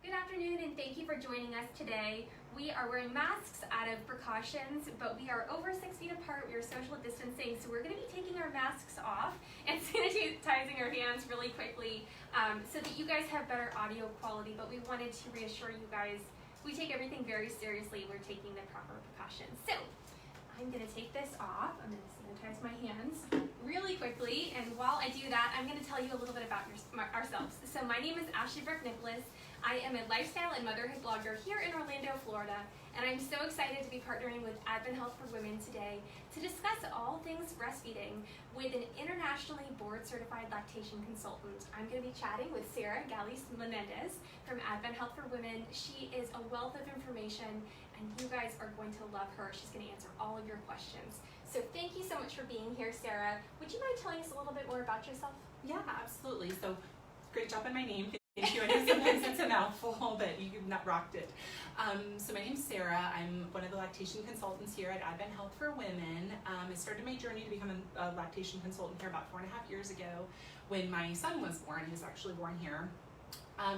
Good afternoon, and thank you for joining us today. We are wearing masks out of precautions, but we are over 6 feet apart. We are social distancing, so we're going to be taking our masks off and sanitizing our hands really quickly so that you guys have better audio quality. But we wanted to reassure you guys we take everything very seriously. We're taking the proper precautions. So I'm going to take this off. I'm going to sanitize my hands really quickly, and while I do that, I'm going to tell you a little bit about ourselves. So my name is Ashley Nipples. I am a lifestyle and motherhood blogger here in Orlando, Florida, and I'm so excited to be partnering with Advent Health for Women today to discuss all things breastfeeding with an internationally board-certified lactation consultant. I'm going to be chatting with Sarah Galis-Menendez from Advent Health for Women. She is a wealth of information, and you guys are going to love her. She's going to answer all of your questions. So thank you so much for being here, Sarah. Would you mind telling us a little bit more about yourself? Yeah, absolutely. So great job on my name. Thank you. I know sometimes it's a mouthful, but you've not rocked it. So my name's Sarah. I'm one of the lactation consultants here at Advent Health for Women. I started my journey to become a lactation consultant here about 4.5 years ago when my son was born. He was actually born here.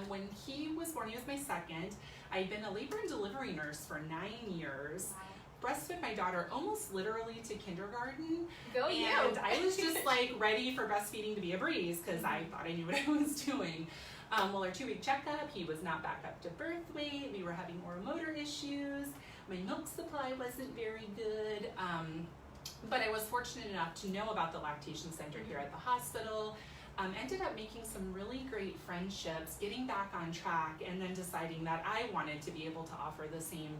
When he was born, he was my second. I'd been a labor and delivery nurse for 9 years. Wow. Breastfed my daughter almost literally to kindergarten. Go you! And I was just like ready for breastfeeding to be a breeze because I thought I knew what I was doing. Well, our 2-week checkup, he was not back up to birth weight. We were having more motor issues. My milk supply wasn't very good. But I was fortunate enough to know about the lactation center here at the hospital. Ended up making some really great friendships, getting back on track, and then deciding that I wanted to be able to offer the same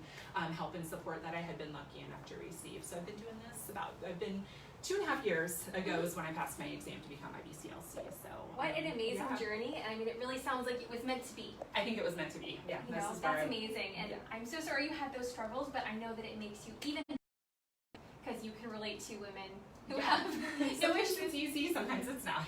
help and support that I had been lucky enough to receive. So I've been doing this I've been 2.5 years ago is when I passed my exam to become my BCLC. So what an amazing journey. I mean, it really sounds like it was meant to be. I think it was meant to be. Yeah, you know, that's amazing. And I'm so sorry you had those struggles, but I know that it makes you even because you can relate to women who have sometimes it's easy, sometimes it's not,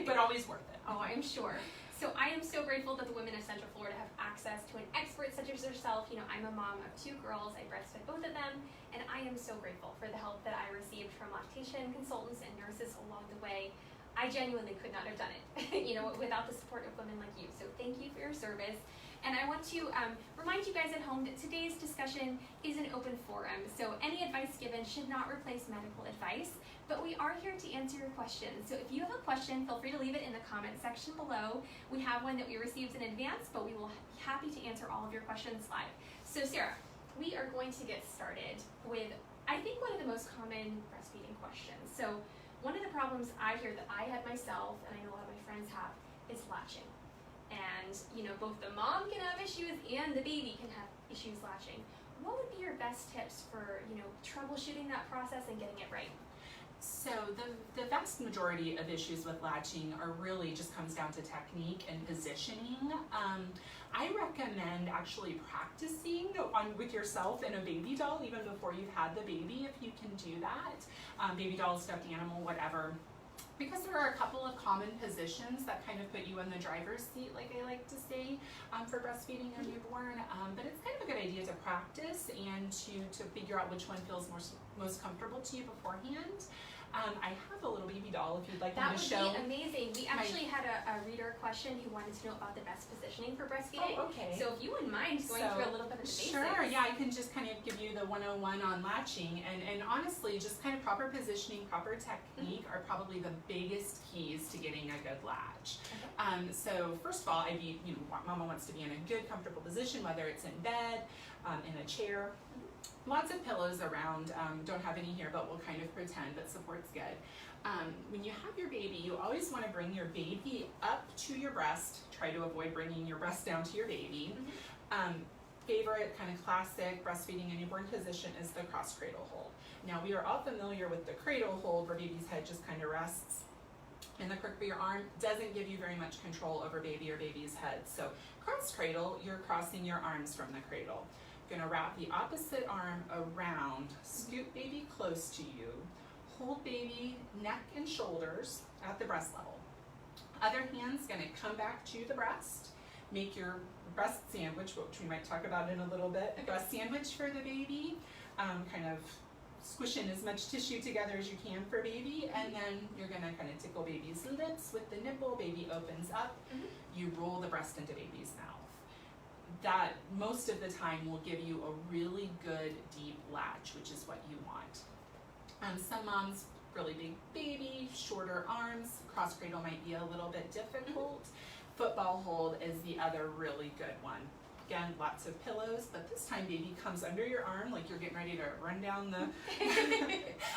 but always worth it. Oh, I'm sure. So I am so grateful that the women of Central Florida have access to an expert such as yourself. You know, I'm a mom of 2 girls. I breastfed both of them, and I am so grateful for the help that I received from lactation consultants and nurses along the way. I genuinely could not have done it, you know, without the support of women like you. So thank you for your service. And I want to remind you guys at home that today's discussion is an open forum. So any advice given should not replace medical advice, but we are here to answer your questions. So if you have a question, feel free to leave it in the comment section below. We have one that we received in advance, but we will be happy to answer all of your questions live. So Sarah, we are going to get started with, I think, one of the most common breastfeeding questions. So one of the problems I hear that I had myself, and I know a lot of my friends have, is latching. And, you know, both the mom can have issues and the baby can have issues latching. What would be your best tips for, you know, troubleshooting that process and getting it right? So the vast majority of issues with latching are really just comes down to technique and positioning. I recommend actually practicing with yourself and a baby doll even before you've had the baby, if you can do that. Baby doll, stuffed animal, whatever. Because there are a couple of common positions that kind of put you in the driver's seat, like I like to say, for breastfeeding a newborn. But it's kind of a good idea to practice and to figure out which one feels most comfortable to you beforehand. I have a little baby doll if you'd like me to show. That would be amazing. We actually had a reader question who wanted to know about the best positioning for breastfeeding. Oh, okay. So if you wouldn't mind going through a little bit of the basics. Sure, yeah, I can just kind of give you the 101 on latching. And honestly, just kind of proper positioning, proper technique are probably the biggest keys to getting a good latch. Okay. So first of all, mama wants to be in a good, comfortable position, whether it's in bed, in a chair. Lots of pillows around, don't have any here, but we'll kind of pretend, but support's good. When you have your baby, you always want to bring your baby up to your breast. Try to avoid bringing your breast down to your baby. Favorite kind of classic breastfeeding a newborn position is the cross cradle hold. Now we are all familiar with the cradle hold where baby's head just kind of rests in the crook of your arm. Doesn't give you very much control over baby or baby's head. So cross cradle, you're crossing your arms from the cradle. Gonna wrap the opposite arm around, scoot baby close to you, hold baby neck and shoulders at the breast level. Other hand's gonna come back to the breast, make your breast sandwich, which we might talk about in a little bit, a breast sandwich for the baby, kind of squish in as much tissue together as you can for baby, and then you're gonna kind of tickle baby's lips with the nipple, baby opens up, you roll the breast into baby's mouth. that most of the time will give you a really good deep latch, which is what you want. Some moms, really big baby, shorter arms, cross cradle might be a little bit difficult. Football hold is the other really good one. Again, lots of pillows, but this time baby comes under your arm like you're getting ready to run down the,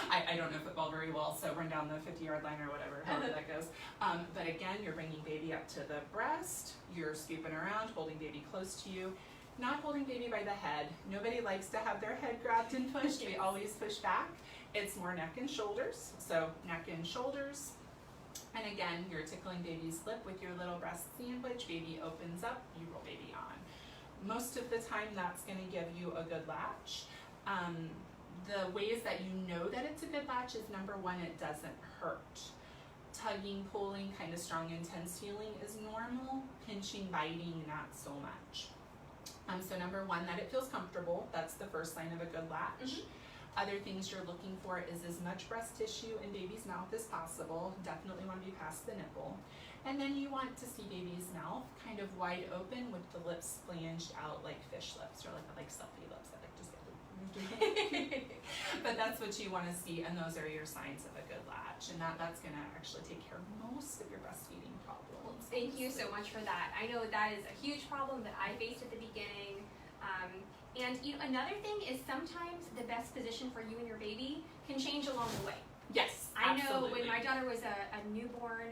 I don't know football very well, so run down the 50-yard line or whatever, however that goes. But again, you're bringing baby up to the breast, you're scooping around, holding baby close to you, not holding baby by the head. Nobody likes to have their head grabbed and pushed. We always push back. It's more neck and shoulders, so neck and shoulders. And again, you're tickling baby's lip with your little breast sandwich. Baby opens up, you roll baby on. Most of the time, that's going to give you a good latch. The ways that you know that it's a good latch is, number one, it doesn't hurt. Tugging, pulling, kind of strong, intense feeling is normal. Pinching, biting, not so much. So number one, that it feels comfortable. That's the first sign of a good latch. Other things you're looking for is as much breast tissue in baby's mouth as possible. Definitely want to be past the nipple. And then you want to see baby's mouth kind of wide open with the lips flanged out like fish lips, or like selfie lips that like just get But that's what you want to see, and those are your signs of a good latch. And that's going to actually take care of most of your breastfeeding problems. Thank you so much for that. I know that is a huge problem that I faced at the beginning. And another thing is, sometimes the best position for you and your baby can change along the way. Yes, I absolutely. know when my daughter was a newborn,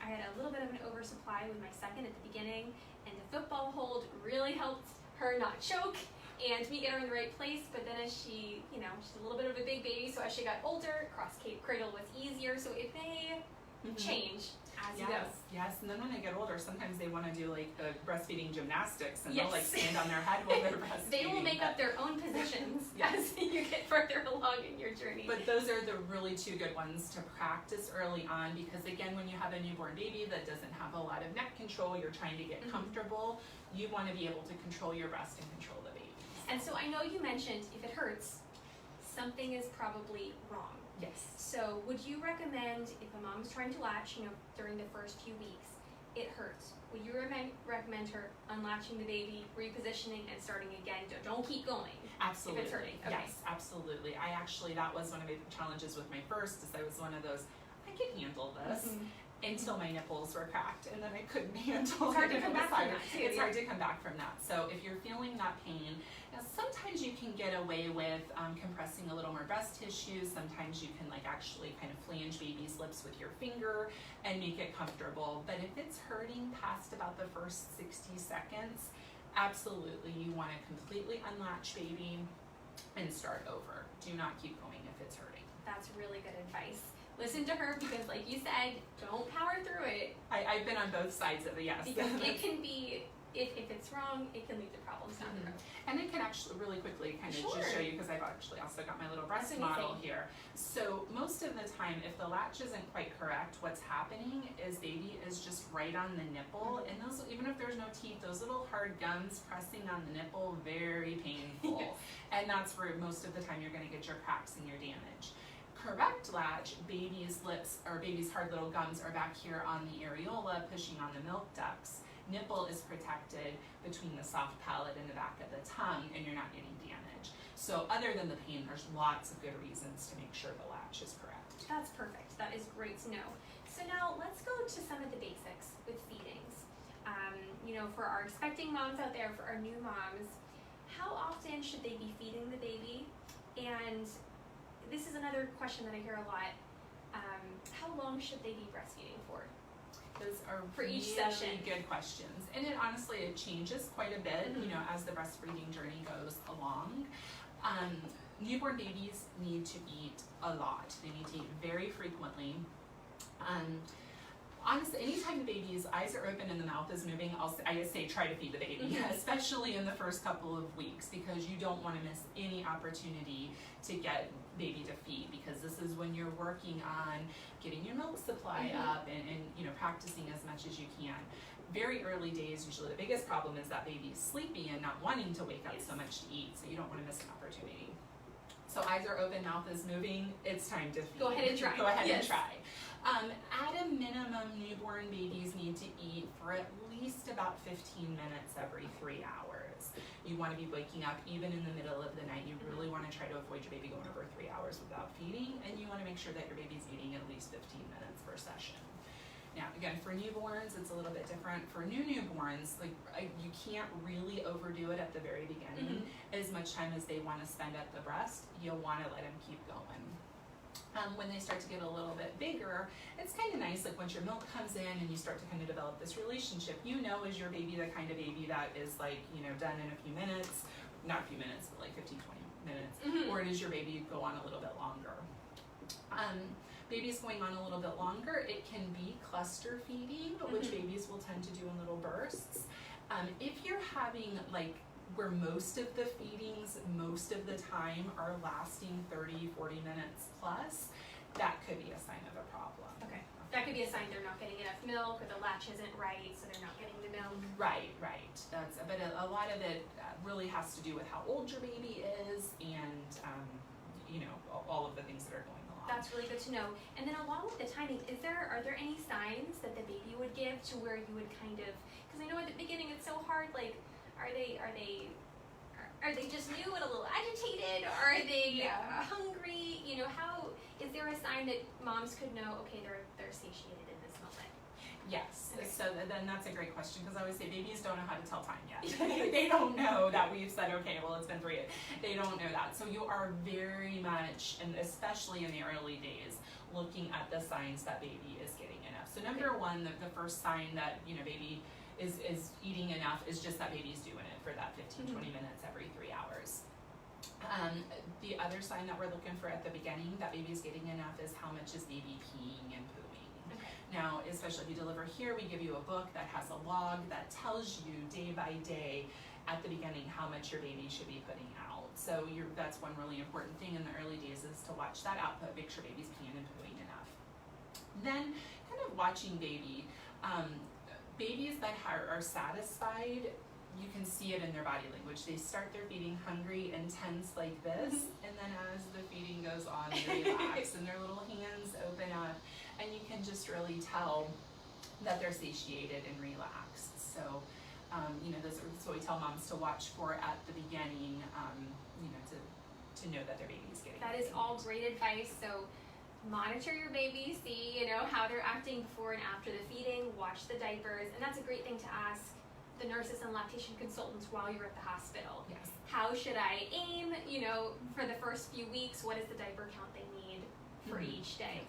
I had a little bit of an oversupply with my second at the beginning, and the football hold really helped her not choke and me get her in the right place. But then as she, she's a little bit of a big baby, so as she got older, cross cradle was easier. So it may change as you go. Yes, and then when they get older, sometimes they want to do like the breastfeeding gymnastics, and Yes. they'll like stand on their head while they're breastfeeding. They will make up their own positions as you get further along in your journey. But those are the really two good ones to practice early on, because again, when you have a newborn baby that doesn't have a lot of neck control, you're trying to get comfortable, you want to be able to control your breast and control the baby. And so I know you mentioned if it hurts, something is probably wrong. Yes. So would you recommend, if a mom's trying to latch, during the first few weeks, it hurts, would you recommend her unlatching the baby, repositioning, and starting again? Don't keep going. Absolutely. If it's hurting. Okay. Yes, absolutely. That was one of my challenges with my first, is I was one of those, I can handle this. Until my nipples were cracked, and then I couldn't handle it. It's hard to come back from that too. It's hard to come back from that. So if you're feeling that pain, sometimes you can get away with compressing a little more breast tissue. Sometimes you can actually kind of flange baby's lips with your finger and make it comfortable. But if it's hurting past about the first 60 seconds, absolutely you want to completely unlatch baby and start over. Do not keep going if it's hurting. That's really good advice. Listen to her, because like you said, don't power through it. I've been on both sides of it, yes. Because it can be, if it's wrong, it can lead to problems down the road. And it can actually really quickly kind of just show you, because I've actually also got my little breast model here. So most of the time, if the latch isn't quite correct, what's happening is baby is just right on the nipple, and those, even if there's no teeth, those little hard gums pressing on the nipple, very painful. Yes. And that's where most of the time you're going to get your cracks and your damage. Correct latch, baby's lips or baby's hard little gums are back here on the areola, pushing on the milk ducts. Nipple is protected between the soft palate and the back of the tongue, and you're not getting damage. So other than the pain, there's lots of good reasons to make sure the latch is correct. That's perfect. That is great to know. So now let's go to some of the basics with feedings. For our expecting moms out there, for our new moms, how often should they be feeding the baby? And this is another question that I hear a lot. How long should they be breastfeeding for? Those are for each really session. Good questions. And honestly, it changes quite a bit, as the breastfeeding journey goes along. Newborn babies need to eat a lot. They need to eat very frequently. Honestly, anytime the baby's eyes are open and the mouth is moving, I say try to feed the baby, especially in the first couple of weeks, because you don't want to miss any opportunity to get baby to feed, because this is when you're working on getting your milk supply up and practicing as much as you can. Very early days, usually the biggest problem is that baby's sleepy and not wanting to wake up so much to eat, so you don't want to miss an opportunity. So eyes are open, mouth is moving, it's time to feed. Go ahead and try. Go ahead and try. At a minimum, newborn babies need to eat for at least about 15 minutes every 3 hours. You want to be waking up even in the middle of the night. You really want to try to avoid your baby going over 3 hours without feeding, and you want to make sure that your baby's eating at least 15 minutes per session. Now, again, for newborns, it's a little bit different. For new newborns, you can't really overdo it at the very beginning. As much time as they want to spend at the breast, you'll want to let them keep going. When they start to get a little bit bigger, it's kind of nice, like once your milk comes in and you start to kind of develop this relationship, is your baby the kind of baby that is done in a few minutes, not a few minutes, but like 15, 20 minutes, or does your baby go on a little bit longer? Babies going on a little bit longer, it can be cluster feeding, which babies will tend to do in little bursts. If you're having where most of the feedings, most of the time are lasting 30, 40 minutes plus, that could be a sign of a problem. Okay. That could be a sign they're not getting enough milk, or the latch isn't right, so they're not getting the milk. Right. But a lot of it really has to do with how old your baby is and, all of the things that are going on. That's really good to know. And then along with the timing, are there any signs that the baby would give to where you would kind of, because I know at the beginning it's so hard, are they just new and a little agitated? Or are they hungry? How is there a sign that moms could know, okay, they're satiated in this moment? Yes. Okay. So then that's a great question, because I always say babies don't know how to tell time yet. They don't know that we've said, okay, well, it's been 3 days. They don't know that. So you are very much, and especially in the early days, looking at the signs that baby is getting enough. So number one, the first sign that baby is eating enough is just that baby's doing it for that 15, 20 minutes every 3 hours. The other sign that we're looking for at the beginning that baby's getting enough is how much is baby peeing and pooing. Okay. Now, especially if you deliver here, we give you a book that has a log that tells you day by day at the beginning how much your baby should be putting out. So that's one really important thing in the early days, is to watch that output, make sure baby's peeing and pooing enough. Then kind of watching baby. Babies that are satisfied, you can see it in their body language. They start their feeding hungry and tense like this, and then as the feeding goes on, they relax and their little hands open up, and you can just really tell that they're satiated and relaxed. So, that's what we tell moms to watch for at the beginning, to know that their baby's getting. That is all great advice. So monitor your baby, see how they're acting before and after the feeding, watch the diapers, and that's a great thing to ask the nurses and lactation consultants while you're at the hospital. Yes. How should I aim, for the first few weeks? What is the diaper count they need for each day?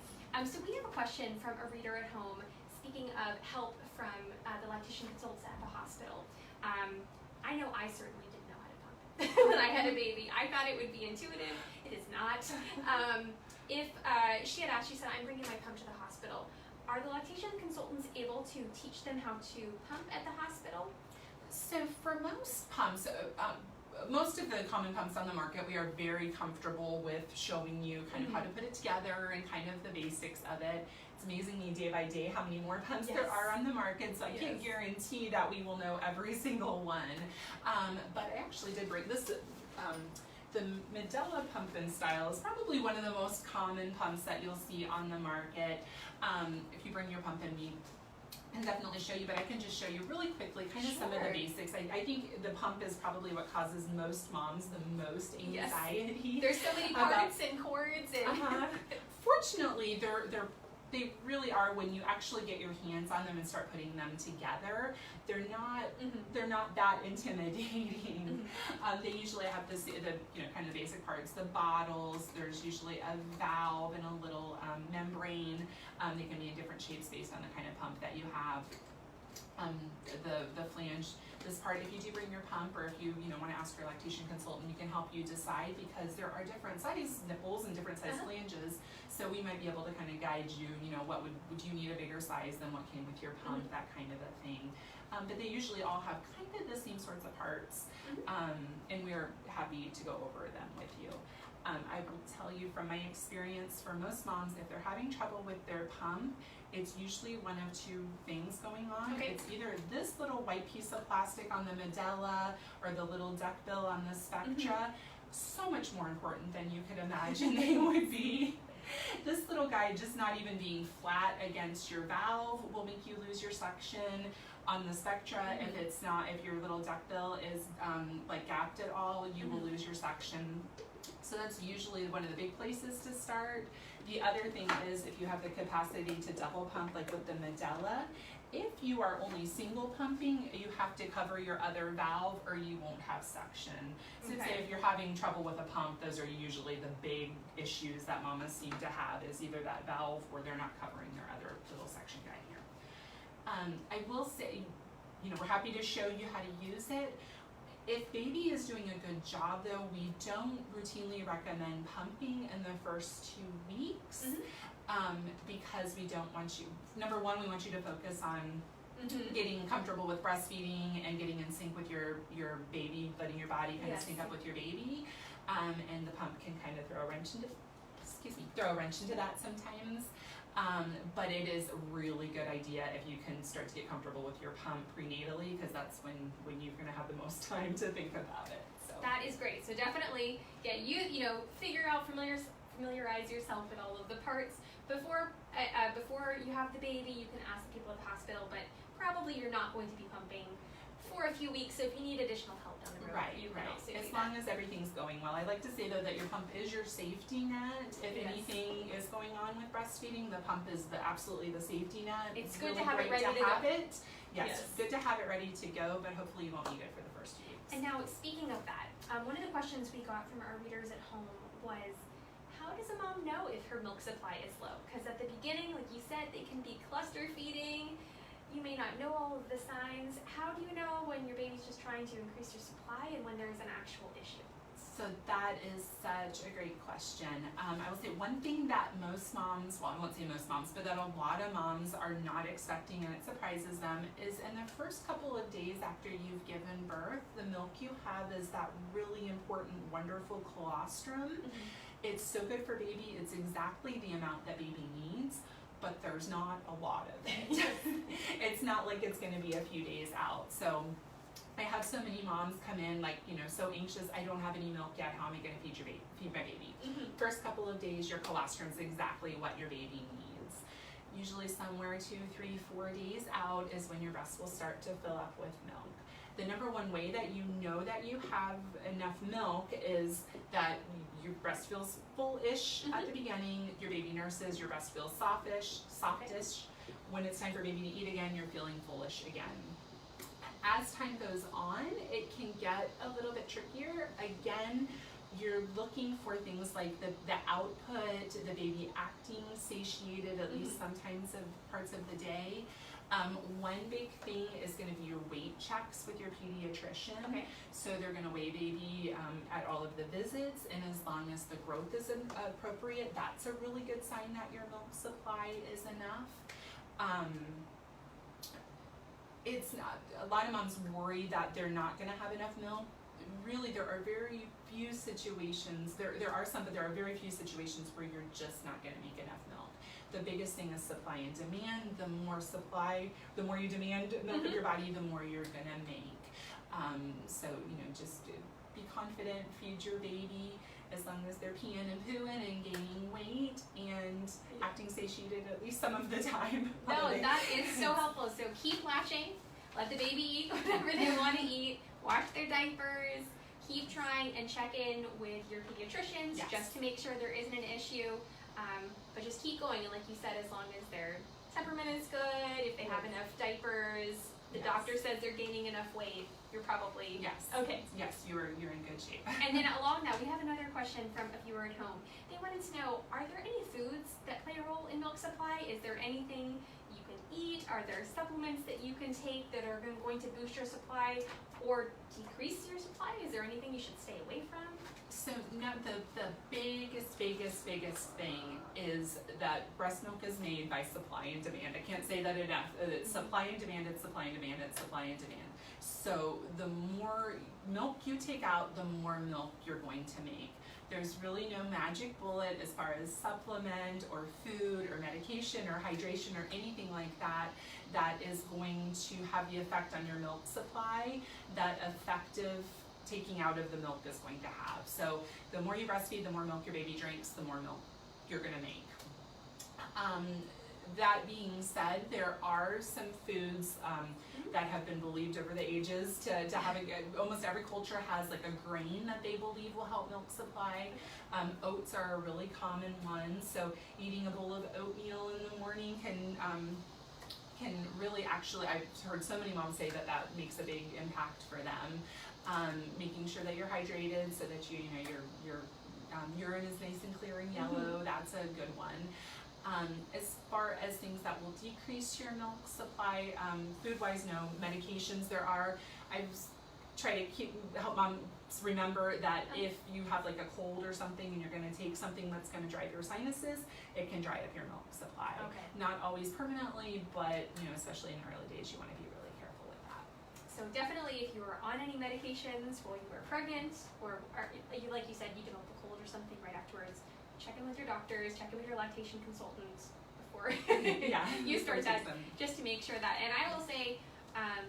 So we have a question from a reader at home. Speaking of help from the lactation consultants at the hospital, I know I certainly didn't know how to pump when I had a baby. I thought it would be intuitive. It is not. If she had asked, she said, I'm bringing my pump to the hospital. Are the lactation consultants able to teach them how to pump at the hospital? So for most pumps, most of the common pumps on the market, we are very comfortable with showing you kind of how to put it together and kind of the basics of it. It's amazing me day by day how many more pumps there are on the market, so I can't guarantee that we will know every single one. But I actually did bring this. The Medela pump and style is probably one of the most common pumps that you'll see on the market. If you bring your pump in, we can definitely show you, but I can just show you really quickly kind of some of the basics. I think the pump is probably what causes most moms the most anxiety. There's so many parts and cords and Fortunately, they really are, when you actually get your hands on them and start putting them together, they're not that intimidating. They usually have the kind of basic parts, the bottles. There's usually a valve and a little membrane. They can be in different shapes based on the kind of pump that you have. The flange, this part, if you do bring your pump, or if you want to ask your lactation consultant, we can help you decide, because there are different size nipples and different size flanges. So we might be able to kind of guide you, what would you need a bigger size than what came with your pump, that kind of a thing. But they usually all have kind of the same sorts of parts, and we're happy to go over them with you. I will tell you from my experience, for most moms, if they're having trouble with their pump, it's usually one of two things going on. Okay. It's either this little white piece of plastic on the Medela or the little duckbill on the Spectra, so much more important than you could imagine they would be. This little guy just not even being flat against your valve will make you lose your suction, on the spectra. If it's not, if your little duckbill is like gapped at all, you will lose your suction. So that's usually one of the big places to start. The other thing is if you have the capacity to double pump, like with the Medela, if you are only single pumping, you have to cover your other valve or you won't have suction. So say if you're having trouble with a pump, those are usually the big issues that mamas seem to have, is either that valve or they're not covering their other little suction guide here. I will say, you know, we're happy to show you how to use it. If baby is doing a good job though, we don't routinely recommend pumping in the first 2 weeks. Because we don't want you, number one, we want you to focus on getting comfortable with breastfeeding and getting in sync with your baby, letting your body kind of sync up with your baby. And the pump can kind of throw a wrench into that sometimes. But it is a really good idea if you can start to get comfortable with your pump prenatally, because that's when you're going to have the most time to think about it. So that is great. So definitely figure out, familiarize yourself with all of the parts before you have the baby. You can ask the people at the hospital, but probably you're not going to be pumping for a few weeks. So if you need additional help down the road, you can also as long as everything's going well. I like to say though that your pump is your safety net. If anything is going on with breastfeeding, the pump is absolutely the safety net. It's good really to have it ready to have go. It. Yes, good to have it ready to go, but hopefully you won't need it for the first 2 weeks. And now, speaking of that, one of the questions we got from our readers at home was, how does a mom know if her milk supply is low? Because at the beginning, like you said, they can be cluster feeding. You may not know all of the signs. How do you know when your baby's just trying to increase your supply and when there's an actual issue? So that is such a great question. I will say one thing that most moms, well, I won't say most moms, but that a lot of moms are not expecting, and it surprises them, is in the first couple of days after you've given birth, the milk you have is that really important, wonderful colostrum. It's so good for baby. It's exactly the amount that baby needs, but there's not a lot of it. It's not like it's going to be a few days out. So I have so many moms come in so anxious, I don't have any milk yet, how am I going to feed my baby? First couple of days, your colostrum is exactly what your baby needs. Usually somewhere 2, 3, 4 days out is when your breast will start to fill up with milk. The number one way that you know that you have enough milk is that your breast feels full-ish at the beginning, your baby nurses, your breast feels softish. When it's time for baby to eat again, you're feeling full-ish again. As time goes on, it can get a little bit trickier. Again, you're looking for things like the output, the baby acting satiated at least sometimes of parts of the day. One big thing is going to be your weight checks with your pediatrician. So they're going to weigh baby at all of the visits, and as long as the growth is appropriate, that's a really good sign that your milk supply is enough. It's not, a lot of moms worry that they're not going to have enough milk. Really, there are very few situations, there are some, but there are very few situations where you're just not going to make enough milk. The biggest thing is supply and demand. The more supply, the more you demand milk of your body, the more you're going to make. So, just be confident, feed your baby as long as they're peeing and pooing and gaining weight and acting satiated at least some of the time. No, that is so helpful. So keep latching, let the baby eat whatever they want to eat, wash their diapers, keep trying and check in with your pediatricians just to make sure there isn't an issue. But just keep going, and like you said, as long as their temperament is good, if they have enough diapers, the doctor says they're gaining enough weight, you're probably okay. Yes, you're in good shape. And then along that, we have another question from a viewer at home. They wanted to know, are there any foods that play a role in milk supply? Is there anything you can eat? Are there supplements that you can take that are going to boost your supply or decrease your supply? Is there anything you should stay away from? So the biggest thing is that breast milk is made by supply and demand. I can't say that enough. It's supply and demand, it's supply and demand, it's supply and demand. So the more milk you take out, the more milk you're going to make. There's really no magic bullet as far as supplement or food or medication or hydration or anything like that that is going to have the effect on your milk supply that effective taking out of the milk is going to have. So the more you breastfeed, the more milk your baby drinks, the more milk you're going to make. That being said, there are some foods that have been believed over the ages to have almost every culture has like a grain that they believe will help milk supply. Oats are a really common one, so eating a bowl of oatmeal in the morning can really actually, I've heard so many moms say that that makes a big impact for them. Making sure that you're hydrated so that your urine is nice and clear and yellow, that's a good one. As far as things that will decrease your milk supply, food-wise, no. Medications, there are. I've tried to help moms remember that if you have like a cold or something and you're going to take something that's going to dry your sinuses, it can dry up your milk supply. Okay. Not always permanently, but especially in the early days, you want to be really careful with that. So definitely, if you are on any medications while you were pregnant, or like you said, you develop a cold or something right afterwards, check in with your doctors, check in with your lactation consultants before you start that, just to make sure that. And I will say, I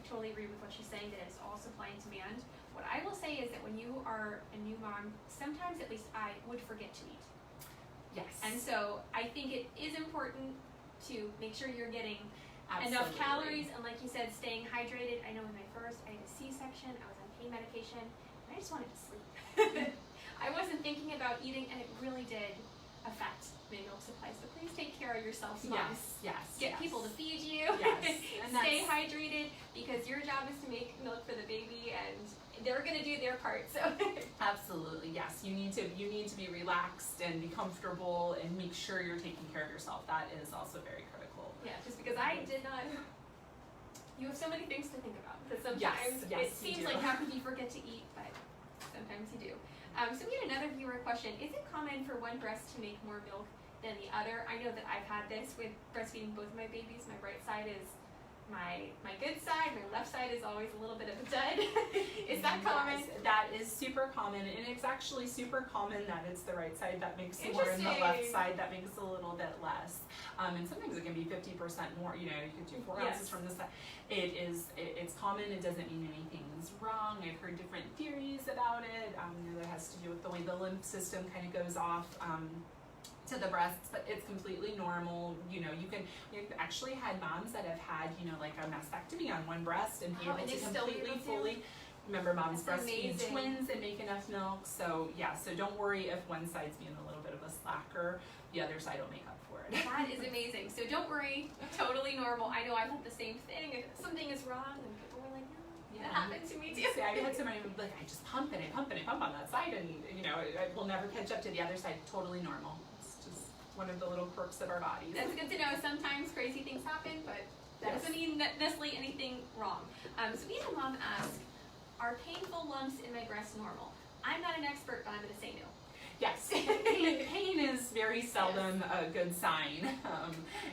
totally agree with what she's saying, that it's all supply and demand. What I will say is that when you are a new mom, sometimes at least I would forget to eat. Yes. And so I think it is important to make sure you're getting enough Absolutely. calories, and like you said, staying hydrated. I know in my first, I had a C-section, I was on pain medication, and I just wanted to sleep. I wasn't thinking about eating, and it really did affect my milk supply. So please take care of yourselves, moms. Yes. Get people to feed you. Yes. And Stay hydrated, because your job is to make milk for the baby, and they're going to do their part. So Absolutely, yes. You need to be relaxed and be comfortable and make sure you're taking care of yourself. That is also very critical. yeah, just because I did not. You have so many things to think about. Because sometimes Yes, it seems you do. like how could you forget to eat, but sometimes you do. So we had another viewer question. Is it common for one breast to make more milk than the other? I know that I've had this with breastfeeding both of my babies. My right side is my good side. My left side is always a little bit of a dud. Is that common? Yes, that is super common, and it's actually super common that it's the right side that makes more and the left Interesting. side that makes a little bit less. And sometimes it can be 50% more. You could do 4 ounces from this side. It's common. It doesn't mean anything's wrong. I've heard different theories about it. That has to do with the way the lymph system kind of goes off to the breasts, but it's completely normal. We've actually had moms that have had like a mastectomy on one breast and be able and to they still be completely able to? fully. Remember, moms That's breastfeed amazing. twins and make enough milk. So don't worry if one side's being a little bit of a slacker. The other side will make up for it. That is amazing. So don't worry, totally normal. I know I've had the same thing. If something is wrong, and people were like, no, that happened to me too. See, I've had somebody like, I just pump and I pump and I pump on that side, and it will never catch up to the other side. Totally normal. It's just one of the little quirks of our bodies. That's good to know. Sometimes crazy things happen, but that doesn't mean that necessarily anything wrong. So we had a mom ask, are painful lumps in my breast normal? I'm not an expert, but I'm going to say no. Yes, pain is very seldom a good sign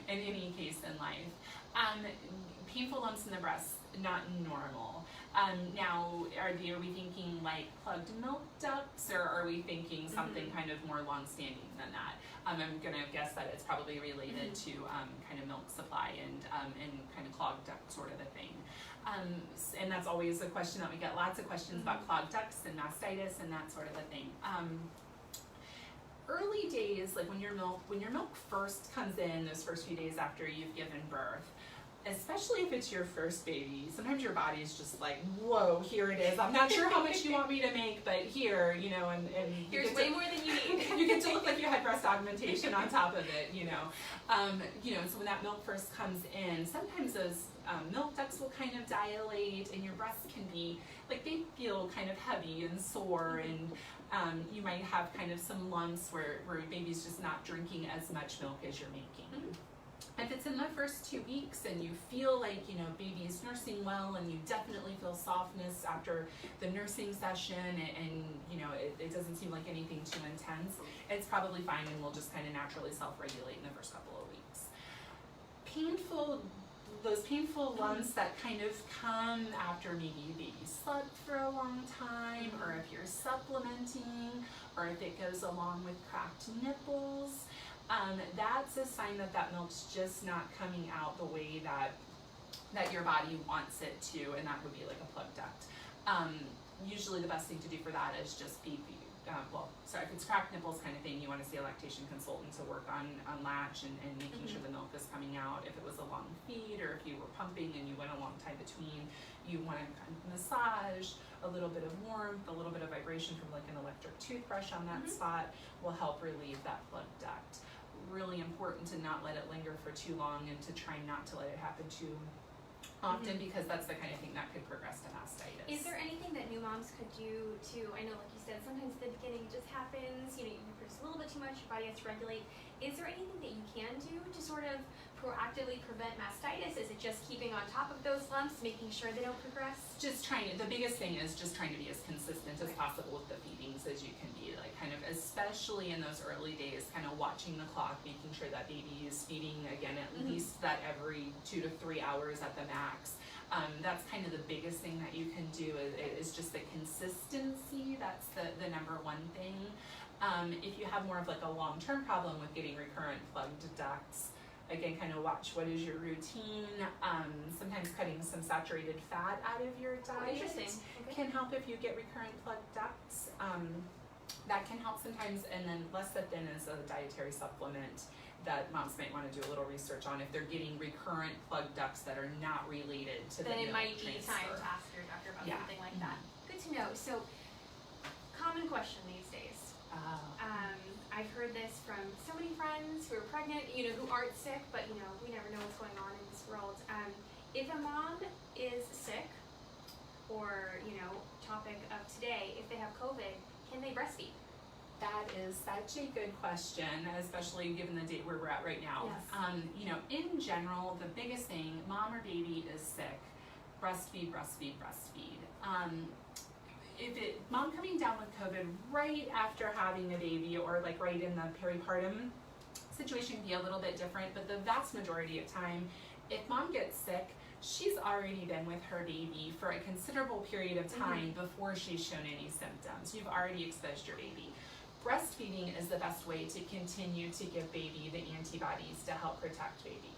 in any case in life. Painful lumps in the breast, not normal. Now, are we thinking like plugged milk ducts, or are we thinking something kind of more long-standing than that? I'm going to guess that it's probably related to kind of milk supply and kind of clogged duct sort of a thing. And that's always a question that we get lots of questions about clogged ducts and mastitis and that sort of a thing. Early days, like when your milk first comes in, those first few days after you've given birth, especially if it's your first baby, sometimes your body is just like, whoa, here it is. I'm not sure how much you want me to make, but here, and Here's way more than you need. you get to look like you had breast augmentation on top of it, So when that milk first comes in, sometimes those milk ducts will kind of dilate, and your breasts can be like, they feel kind of heavy and sore, and you might have kind of some lumps where your baby's just not drinking as much milk as you're making. If it's in the first 2 weeks and you feel like, baby's nursing well, and you definitely feel softness after the nursing session, and it doesn't seem like anything too intense, it's probably fine, and will just kind of naturally self-regulate in the first couple of weeks. Those painful lumps that kind of come after maybe your baby slept for a long time, or if you're supplementing, or if it goes along with cracked nipples, that's a sign that milk's just not coming out the way that your body wants it to, and that would be like a plugged duct. Usually the best thing to do for that is just be if it's cracked nipples kind of thing, you want to see a lactation consultant to work on latch and making sure the milk is coming out. If it was a long feed, or if you were pumping and you went a long time between, you want to kind of massage, a little bit of warmth, a little bit of vibration from like an electric toothbrush on that spot will help relieve that plugged duct. Really important to not let it linger for too long and to try not to let it happen too often, because that's the kind of thing that could progress to mastitis. Is there anything that new moms could do to, I know like you said, sometimes at the beginning it just happens, you produce a little bit too much, your body has to regulate. Is there anything that you can do to sort of proactively prevent mastitis? Is it just keeping on top of those lumps, making sure they don't progress? The biggest thing is just trying to be as consistent as possible with the feedings as you can be, like kind of, especially in those early days, kind of watching the clock, making sure that baby is feeding again at least that every 2 to 3 hours at the max. That's kind of the biggest thing that you can do is just the consistency. That's the number one thing. If you have more of like a long-term problem with getting recurrent plugged ducts, again, kind of watch what is your routine. Sometimes cutting some saturated fat out of your diet can help if you get recurrent plugged ducts. That can help sometimes, and then lecithin is a dietary supplement that moms might want to do a little research on if they're getting recurrent plugged ducts that are not related to the milk transfer. Then it might be time to ask your doctor about something like that. Good to know. So, common question these days. I've heard this from so many friends who are pregnant, who aren't sick, but we never know what's going on in this world. If a mom is sick, or topic of today, if they have COVID, can they breastfeed? That is such a good question, especially given the date where we're at right now. Yes. In general, the biggest thing, mom or baby is sick, breastfeed, breastfeed, breastfeed. Mom coming down with COVID right after having a baby, or like right in the peripartum situation, can be a little bit different, but the vast majority of time, if mom gets sick, she's already been with her baby for a considerable period of time before she's shown any symptoms. You've already exposed your baby. Breastfeeding is the best way to continue to give baby the antibodies to help protect baby.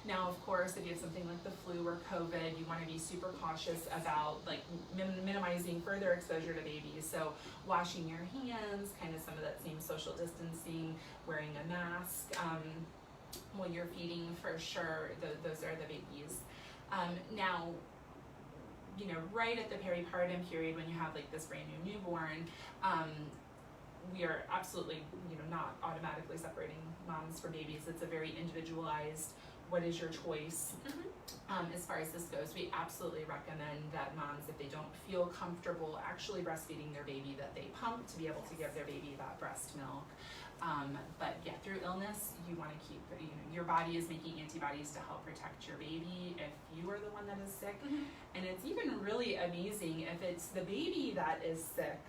Now, of course, if you have something like the flu or COVID, you want to be super cautious about like minimizing further exposure to baby. So washing your hands, kind of some of that same social distancing, wearing a mask while you're feeding, for sure. Those are the biggies. Now, right at the peripartum period, when you have like this brand new newborn, we are absolutely, not automatically separating moms from babies. It's a very individualized, what is your choice? As far as this goes, we absolutely recommend that moms, if they don't feel comfortable actually breastfeeding their baby, that they pump to be able to give their baby that breast milk. But yeah, through illness, you want to keep, your body is making antibodies to help protect your baby if you are the one that is sick. And it's even really amazing if it's the baby that is sick.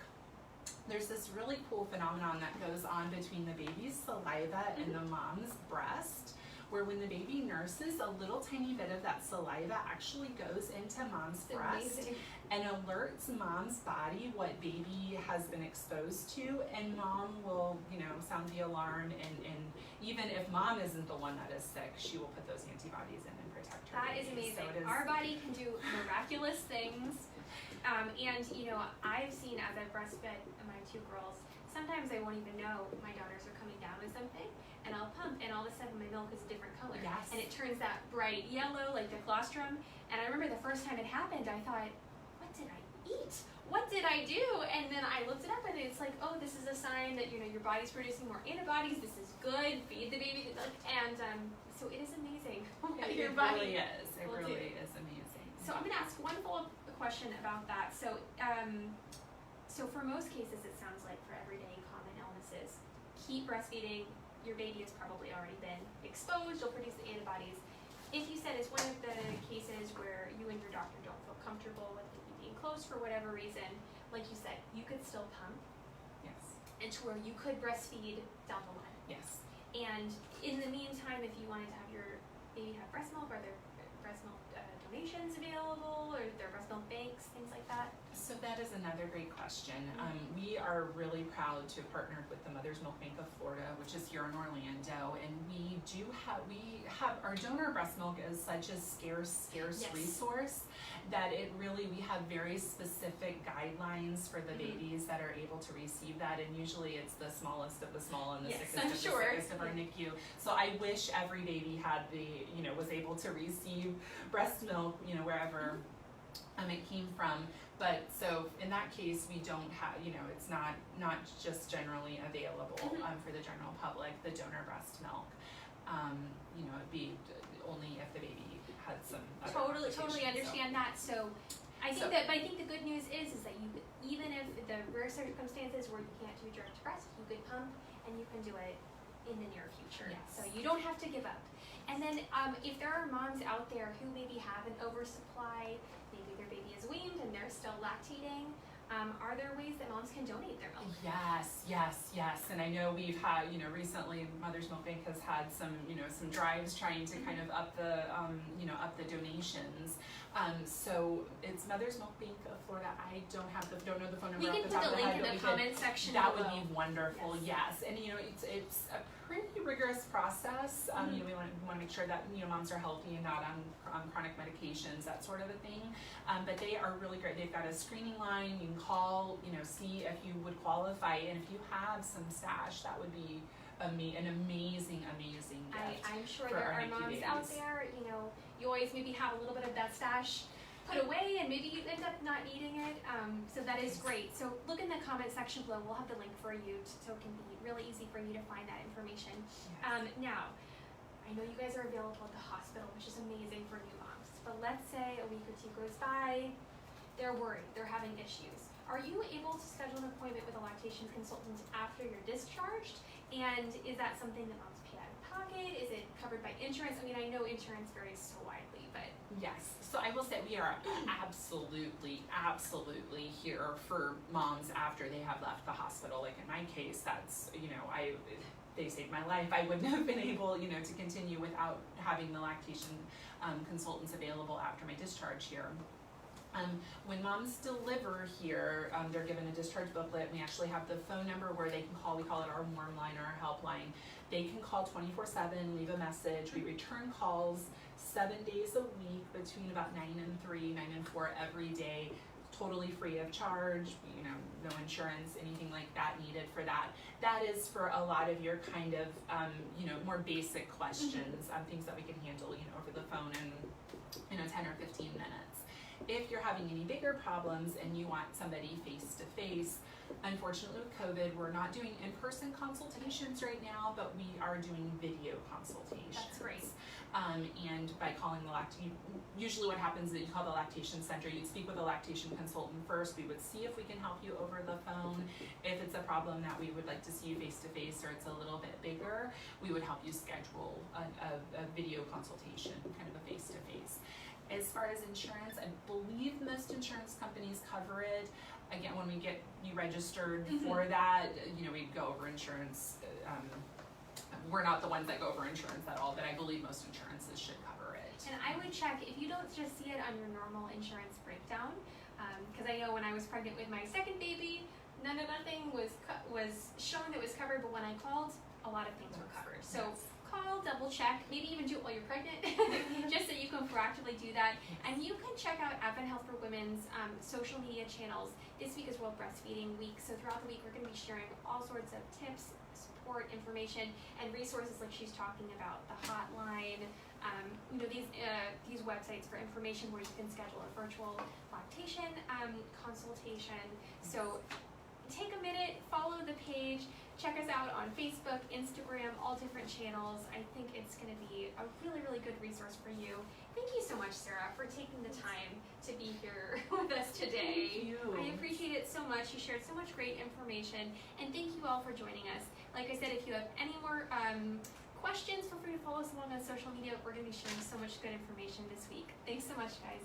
There's this really cool phenomenon that goes on between the baby's saliva and the mom's breast, where when the baby nurses, a little tiny bit of that saliva actually goes into mom's breast and alerts mom's body what baby has been exposed to, and mom will, sound the alarm, and even if mom isn't the one that is sick, she will put those antibodies in and protect her That baby. is amazing. So our body can do miraculous things. And I've seen, as I've breastfed my 2 girls, sometimes I won't even know my daughters are coming down with something, and I'll pump, and all of a sudden my milk is a different color. Yes. And it turns that bright yellow, like the colostrum. And I remember the first time it happened, I thought, what did I eat? What did I do? And then I looked it up, and it's like, oh, this is a sign that, your body's producing more antibodies. This is good. Feed the baby. And so it is amazing what your body It really is amazing. So I'm going to ask one follow-up question about that. So, so for most cases, it sounds like for everyday common illnesses, keep breastfeeding. Your baby has probably already been exposed. You'll produce the antibodies. If you said it's one of the cases where you and your doctor don't feel comfortable with the baby being closed for whatever reason, like you said, you could still pump. Yes. And to where you could breastfeed down the line. Yes. And in the meantime, if you wanted to have your baby have breast milk, are there breast milk donations available, or there are breast milk banks, things like that? So that that is another great question. We are really proud to have partnered with the Mother's Milk Bank of Florida, which is here in Orlando, and we have our donor breast milk is such a scarce Yes. resource that we have very specific guidelines for the babies that are able to receive that, and usually it's the smallest of the small and the Yes, sickest I'm of the sure. sickest of our NICU. So I wish every baby had was able to receive breast milk, wherever it came from. But so in that case, we don't have, it's not just generally available for the general public, the donor breast milk. It'd be only if the baby had some other Totally complications, understand that. So I think the good news is that you, even if the rare circumstances where you can't do direct to breast, you could pump and you can do it in the near future. Yes. So you don't have to give up. And then if there are moms out there who maybe have an oversupply, maybe their baby is weaned and they're still lactating, are there ways that moms can donate their milk? Yes. And I know we've had, recently Mother's Milk Bank has had some drives trying to kind of up the donations. So it's Mother's Milk Bank of Florida. I don't know the phone number. We can off the top put the of link head, in the comment section That below. would be wonderful. Yes. And it's a pretty rigorous process. We want to make sure that moms are healthy and not on chronic medications, that sort of a thing. But they are really great. They've got a screening line. You can call, see if you would qualify, and if you have some stash, that would be an amazing gift. I'm sure for there our are NICU moms babies. out there, you always maybe have a little bit of that stash put away and maybe you end up not needing it, so that is great. So look in the comment section below, we'll have the link for you so it can be really easy for you to find that information. Yes. Now, I know you guys are available at the hospital, which is amazing for new moms, but let's say a week or two goes by, they're worried, they're having issues. Are you able to schedule an appointment with a lactation consultant after you're discharged? And is that something that moms pay out of pocket? Is it covered by insurance? I mean, I know insurance varies so widely, but. Yes, so I will say we are absolutely here for moms after they have left the hospital. Like in my case, that's, they saved my life. I wouldn't have been able, to continue without having the lactation consultants available after my discharge here. When moms deliver here, they're given a discharge booklet. We actually have the phone number where they can call. We call it our warm line or our helpline. They can call 24/7, leave a message. We return calls 7 days a week between about 9 and 3, 9 and 4 every day, totally free of charge, no insurance, anything like that needed for that. That is for a lot of your kind of, more basic questions, things that we can handle, over the phone in 10 or 15 minutes. If you're having any bigger problems and you want somebody face-to-face, unfortunately with COVID, we're not doing in-person consultations right now, but we are doing video consultations. That's great. And by calling usually what happens is that you call the lactation center, you'd speak with a lactation consultant first, we would see if we can help you over the phone. If it's a problem that we would like to see you face-to-face or it's a little bit bigger, we would help you schedule a video consultation, kind of a face-to-face. As far as insurance, I believe most insurance companies cover it. Again, when we get you registered for that, we'd go over insurance. We're not the ones that go over insurance at all, but I believe most insurances should cover it. And I would check, if you don't just see it on your normal insurance breakdown, because I know when I was pregnant with my second baby, nothing was shown that was covered, but when I called, a lot of things were covered. So call, double check, maybe even do it while you're pregnant, just so you can proactively do that. And you can check out Advent Health for Women's social media channels. This week is World Breastfeeding Week, so throughout the week we're going to be sharing all sorts of tips, support, information, and resources like she's talking about, the hotline, these websites for information where you can schedule a virtual lactation consultation. So take a minute, follow the page, check us out on Facebook, Instagram, all different channels. I think it's going to be a really good resource for you. Thank you so much, Sarah, for taking the time to be here with us today. Thank you. I appreciate it so much. You shared so much great information, and thank you all for joining us. Like I said, if you have any more questions, feel free to follow us along on social media. We're going to be sharing so much good information this week. Thanks so much, guys.